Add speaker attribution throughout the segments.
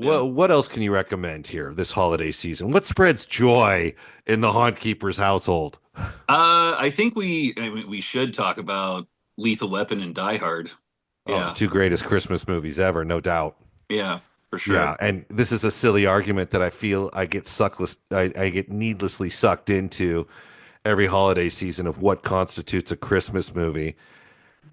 Speaker 1: What else can you recommend here this holiday season? What spreads joy in the Haunt Keeper's household?
Speaker 2: I think we should talk about Lethal Weapon and Die Hard.
Speaker 1: Oh, the
Speaker 2: Yeah,
Speaker 1: two greatest Christmas movies ever, no doubt.
Speaker 2: yeah, for sure.
Speaker 1: Yeah, and this is a silly argument that I feel I get needlessly sucked into every holiday season of what constitutes a Christmas movie.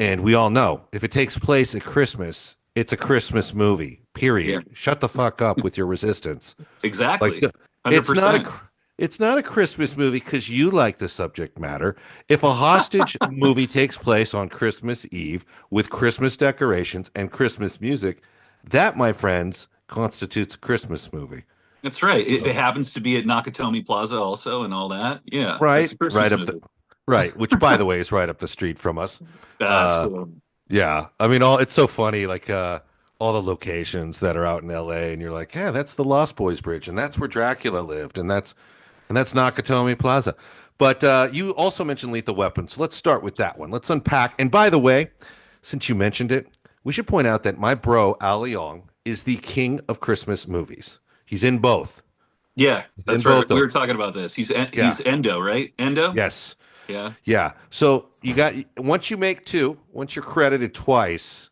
Speaker 1: And we all know if it takes place at Christmas, it's a Christmas movie.
Speaker 2: Yeah,
Speaker 1: Period. Shut the fuck up with your resistance. Like
Speaker 2: exactly.
Speaker 1: it's not
Speaker 2: 100%.
Speaker 1: it's not a Christmas movie because you like the subject matter. If a hostage movie takes place on Christmas Eve with Christmas decorations and Christmas music, that, my friends, constitutes a Christmas movie.
Speaker 2: That's right. It happens to be at Nakatomi Plaza also and all that. Yeah, that's
Speaker 1: Right?
Speaker 2: a Christmas
Speaker 1: Right up
Speaker 2: movie.
Speaker 1: the right, which by the way is right up the street from us.
Speaker 2: That's
Speaker 1: Uh
Speaker 2: cool.
Speaker 1: yeah. I mean all it's so funny, like all the locations that are out in LA and you're like, yeah, that's the Lost Boys Bridge, and that's where Dracula lived, and that's Nakatomi Plaza. But you also mentioned Lethal Weapon, so let's start with that one. Let's unpack. And by the way, since you mentioned it, we should point out that my bro Al Leong is the king of Christmas movies. He's in both.
Speaker 2: Yeah,
Speaker 1: He's in
Speaker 2: that's right.
Speaker 1: both
Speaker 2: We
Speaker 1: of
Speaker 2: were
Speaker 1: them.
Speaker 2: talking about this.
Speaker 1: Yeah.
Speaker 2: He's Endo, right? Endo.
Speaker 1: Yes.
Speaker 2: Yeah.
Speaker 1: Yeah. So you got once you make two, once you're credited twice,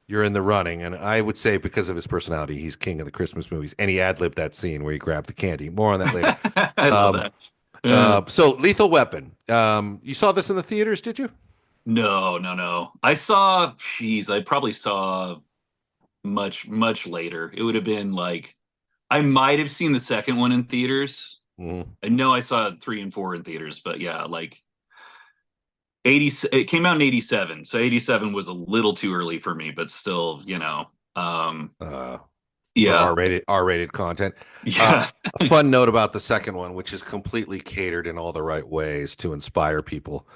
Speaker 1: you're in the running. And I would say because of his personality, he's king of the Christmas movies. And he ad-libbed that scene where he grabbed the candy. More on that later.
Speaker 2: I love
Speaker 1: Um,
Speaker 2: that. Yeah.
Speaker 1: so Lethal Weapon. You saw this in the theaters, did you?
Speaker 2: No, no, no. I probably saw much later. It would have been like, I might have seen the second one in theaters.
Speaker 1: Mhm.
Speaker 2: I know I saw three and four in theaters, but yeah, like 80, it came out in 87. So 87 was a little too early for me, but still,
Speaker 1: Uh, for
Speaker 2: yeah,
Speaker 1: R-rated content.
Speaker 2: yeah,
Speaker 1: A fun note about the second one, which is completely catered in all the right ways to inspire people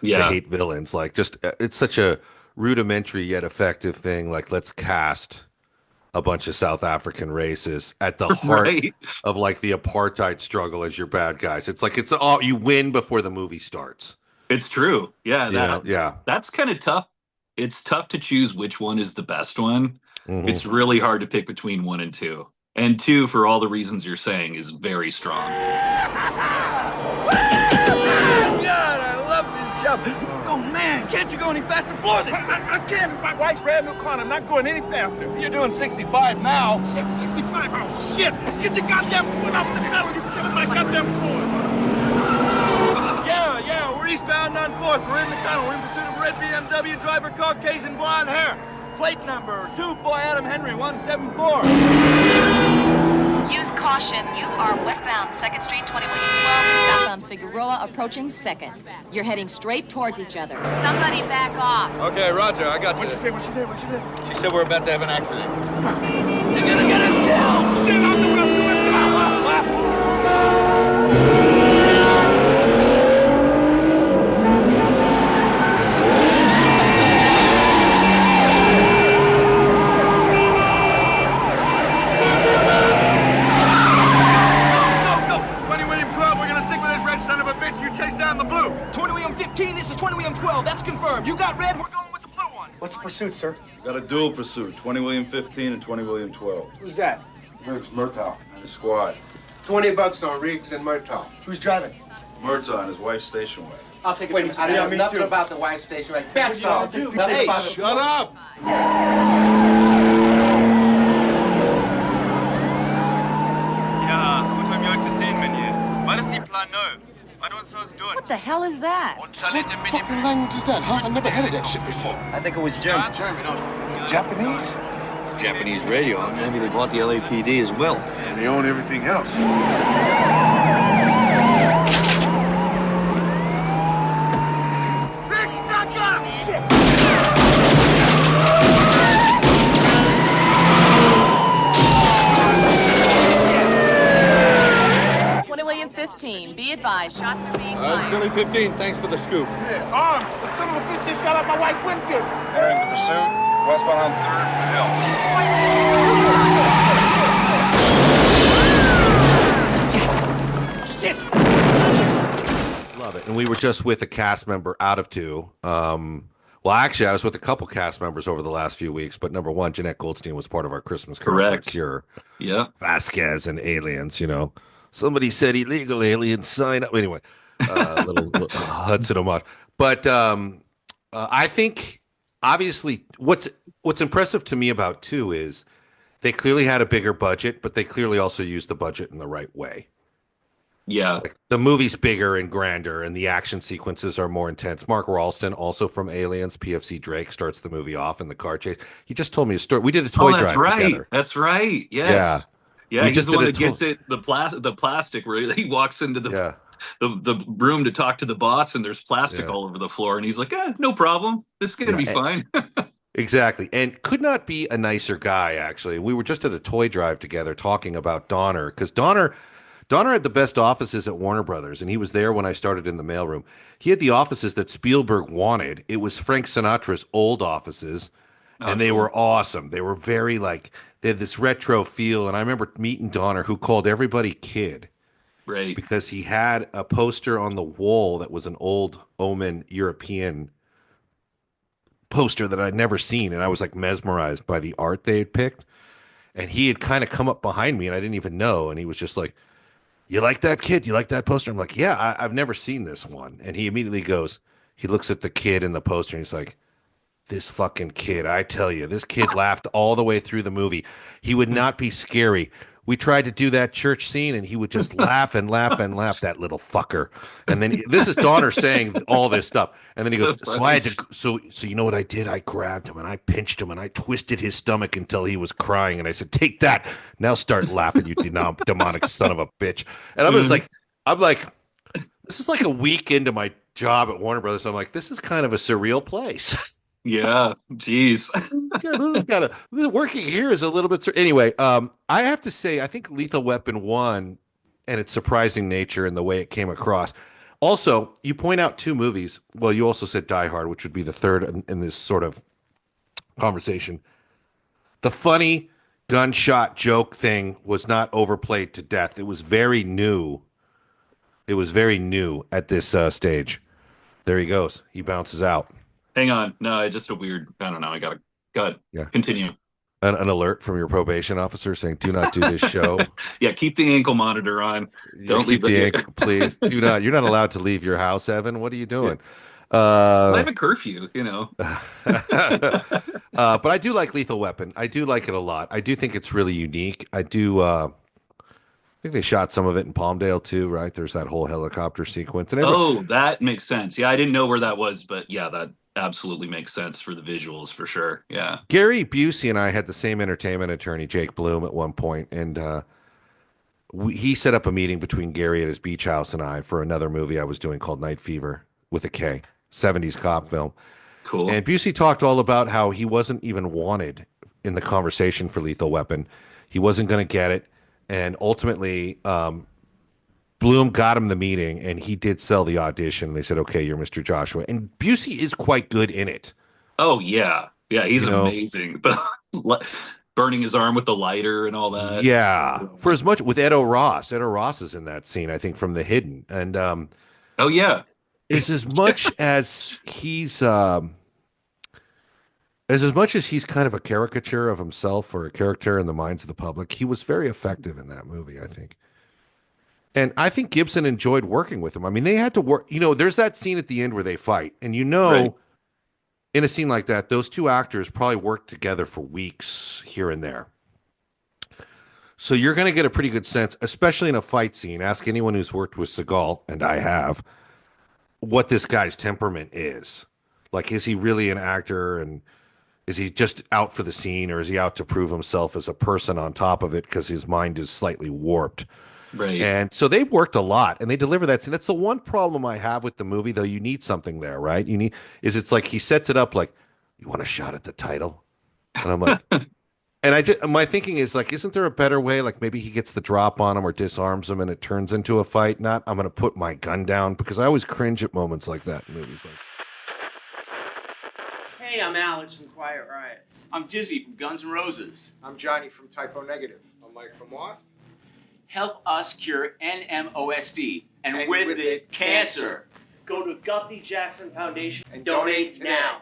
Speaker 1: to
Speaker 2: yeah,
Speaker 1: hate villains. Like, just it's such a rudimentary yet effective thing. Like, let's cast a bunch of South African races at the heart
Speaker 2: right.
Speaker 1: of like the apartheid struggle as your bad guys. It's like it's all you win before the movie starts.
Speaker 2: It's true. Yeah,
Speaker 1: Yeah.
Speaker 2: that's kind of tough. It's tough to choose which one is the best one.
Speaker 1: Hmm.
Speaker 2: It's really hard to pick between one and two. And two, for all the reasons you're saying, is very strong.
Speaker 3: God, I love this job. Oh, man, can't you go any faster? Floor this. I can't. It's my wife's brand new car, and I'm not going any faster. You're doing 65 now. 65? Oh, shit. Get your goddamn foot off the pedal. You're killing my goddamn cord. Yeah, we're eastbound on 4th. We're in the tunnel. We're in pursuit of red BMW driver, Caucasian blonde hair. Plate number 2, boy Adam Henry, 174.
Speaker 4: Use caution. You are westbound 2nd Street, 2112, southbound Figueroa, approaching 2nd. You're heading straight towards each other. Somebody back off.
Speaker 3: Okay, Roger, I got you. What'd she say? She said we're about to have an accident. You're gonna get us killed! Shit, I'm the one doing it! Go! 20 William 12, we're gonna stick with this red son of a bitch. You chase down the blue.
Speaker 5: 20 William 15, this is 20 William 12. That's confirmed. You got red,
Speaker 3: We're going with the blue one.
Speaker 5: What's the pursuit, sir?
Speaker 6: Got a dual pursuit, 20 William 15 and 20 William 12.
Speaker 5: Who's that?
Speaker 6: Riggs Murtaugh and his squad.
Speaker 7: $20 on Riggs and Murtaugh.
Speaker 5: Who's driving?
Speaker 6: Murtaugh and his wife's station wagon.
Speaker 5: I'll take it.
Speaker 7: Wait, I know
Speaker 5: me
Speaker 7: nothing
Speaker 5: too.
Speaker 7: about the wife station. Right?
Speaker 5: That's
Speaker 7: That's all.
Speaker 5: all.
Speaker 7: Nothing
Speaker 5: Hey,
Speaker 7: about
Speaker 6: Shut up!
Speaker 8: Ja, gut haben wir euch gesehen, Menier. War das die Plan 9? Was uns soll's tun?
Speaker 4: What the hell is that?
Speaker 8: Und Salette mit dem...
Speaker 9: Fucking language is that, huh? I never heard of that shit before.
Speaker 5: I think it was German.
Speaker 9: German, is it Japanese?
Speaker 10: It's Japanese radio. Maybe they bought the LAPD as well.
Speaker 9: And they own everything else.
Speaker 4: William 15, be advised, shots are being fired.
Speaker 9: Billy 15, thanks for the scoop.
Speaker 3: Yeah, armed. The son of a bitch just shot up my wife's windshield.
Speaker 6: They're in the pursuit, westbound on 3rd
Speaker 3: Shit!
Speaker 1: Love it. And we were just with a cast member out of two. Well, actually, I was with a couple cast members over the last few weeks, but number one, Jeanette Goldstein was part of our Christmas Carol for a
Speaker 2: Correct.
Speaker 1: Cure.
Speaker 2: Yeah.
Speaker 1: Vasquez and aliens, Somebody said illegal aliens sign up. Anyway, little Hudson homage. But I think, obviously, what's impressive to me about 2 is they clearly had a bigger budget, but they clearly also used the budget in the right way.
Speaker 2: Yeah.
Speaker 1: Like, the movie's bigger and grander, and the action sequences are more intense. Mark Ralston, also from Aliens, PFC Drake, starts the movie off in the car chase. He just told me a story. We did a toy drive together.
Speaker 2: That's right. Yes.
Speaker 1: Yeah.
Speaker 2: Yeah,
Speaker 1: We
Speaker 2: he's
Speaker 1: just
Speaker 2: the one
Speaker 1: did
Speaker 2: that gets the plastic where he walks into
Speaker 1: Yeah.
Speaker 2: the room to talk to the boss, and there's plastic all over the floor, and he's like, no problem. It's going to be fine.
Speaker 1: Exactly. And could not be a nicer guy, actually. We were just at a toy drive together talking about Donner, because Donner had the best offices at Warner Brothers, and he was there when I started in the mailroom. He had the offices that Spielberg wanted. It was Frank Sinatra's old offices, and they were awesome. They were very, they had this retro feel, and I remember meeting Donner, who called everybody kid.
Speaker 2: Right.
Speaker 1: Because he had a poster on the wall that was an old Omen European poster that I'd never seen, and I was mesmerized by the art they had picked. And he had kind of come up behind me, and I didn't even know, and he was just like, "You like that, kid? You like that poster?" I'm like, "Yeah, I've never seen this one." And he immediately he looks at the kid in the poster, and he's like, "This fucking kid, I tell you, this kid laughed all the way through the movie. He would not be scary. We tried to do that church scene, and he would just laugh and laugh and laugh, that little fucker." And then this is Donner saying all this stuff. And then he goes, "So I had to, so you know what I did? I grabbed him and I pinched him and I twisted his stomach until he was crying. And I said, 'Take that. Now start laughing, you demonic son of a bitch.'" And I'm just like, this is like a week into my job at Warner Brothers. I'm like, this is kind of a surreal place.
Speaker 2: Yeah, jeez.
Speaker 1: Working here is a little bit. Anyway, I have to say, I think Lethal Weapon 1 and its surprising nature and the way it came across. Also, you point out 2 movies. Well, you also said Die Hard, which would be the third in this sort of conversation. The funny gunshot joke thing was not overplayed to death. It was very new. It was very new at this stage. There he goes. He bounces out.
Speaker 2: Hang on. No, just a weird. I don't know. I got it.
Speaker 1: Yeah.
Speaker 2: Continue.
Speaker 1: An alert from your probation officer saying, "Do not do this show."
Speaker 2: Yeah, keep the ankle monitor on. Don't leave
Speaker 1: the ankle, please. Do not. You're not allowed to leave your house, Evan. What are you doing?
Speaker 2: I have a curfew,
Speaker 1: But I do like Lethal Weapon. I do like it a lot. I do think it's really unique. I do. I think they shot some of it in Palmdale too, right? There's that whole helicopter sequence. And
Speaker 2: that makes sense. Yeah, I didn't know where that was, but yeah, that absolutely makes sense for the visuals for sure. Yeah.
Speaker 1: Gary Busey and I had the same entertainment attorney, Jake Bloom, at one point, and he set up a meeting between Gary at his beach house and I for another movie I was doing called Night Fever with a K, 70s cop film.
Speaker 2: Cool.
Speaker 1: And Busey talked all about how he wasn't even wanted in the conversation for Lethal Weapon. He wasn't going to get it. And ultimately, Bloom got him the meeting, and he did sell the audition. They said, "Okay, you're Mr. Joshua." And Busey is quite good in it.
Speaker 2: Oh, yeah. Yeah, he's amazing. Burning his arm with the lighter and all that.
Speaker 1: Yeah. For as much with Edo Ross. Edo Ross is in that scene, I think, from The Hidden. And
Speaker 2: oh, yeah.
Speaker 1: Is as much as he's kind of a caricature of himself or a character in the minds of the public, he was very effective in that movie, I think. And I think Gibson enjoyed working with him. I mean, they had to work. There's that scene at the end where they fight. And right. In a scene like that, those 2 actors probably worked together for weeks here and there. So you're going to get a pretty good sense, especially in a fight scene. Ask anyone who's worked with Seagal, and I have, what this guy's temperament is. Like, is he really an actor, and is he just out for the scene, or is he out to prove himself as a person on top of it because his mind is slightly warped?
Speaker 2: Right.
Speaker 1: And so they've worked a lot, and they deliver that. And that's the one problem I have with the movie, though. You need something there, right? It's like he sets it up like, "You want a shot at the title?" And I'm like, and my thinking is like, isn't there a better way? Like maybe he gets the drop on him or disarms him, and it turns into a fight. Not, I'm going to put my gun down, because I always cringe at moments like that in movies. Like,
Speaker 11: hey, I'm Alex from Quiet Riot.
Speaker 12: I'm Dizzy from Guns N' Roses.
Speaker 13: I'm Johnny from Typo Negative. I'm Mike from Wasp.
Speaker 12: Help us cure NMOSD and with it, cancer.
Speaker 11: Go to Guthrie Jackson Foundation
Speaker 13: and donate now.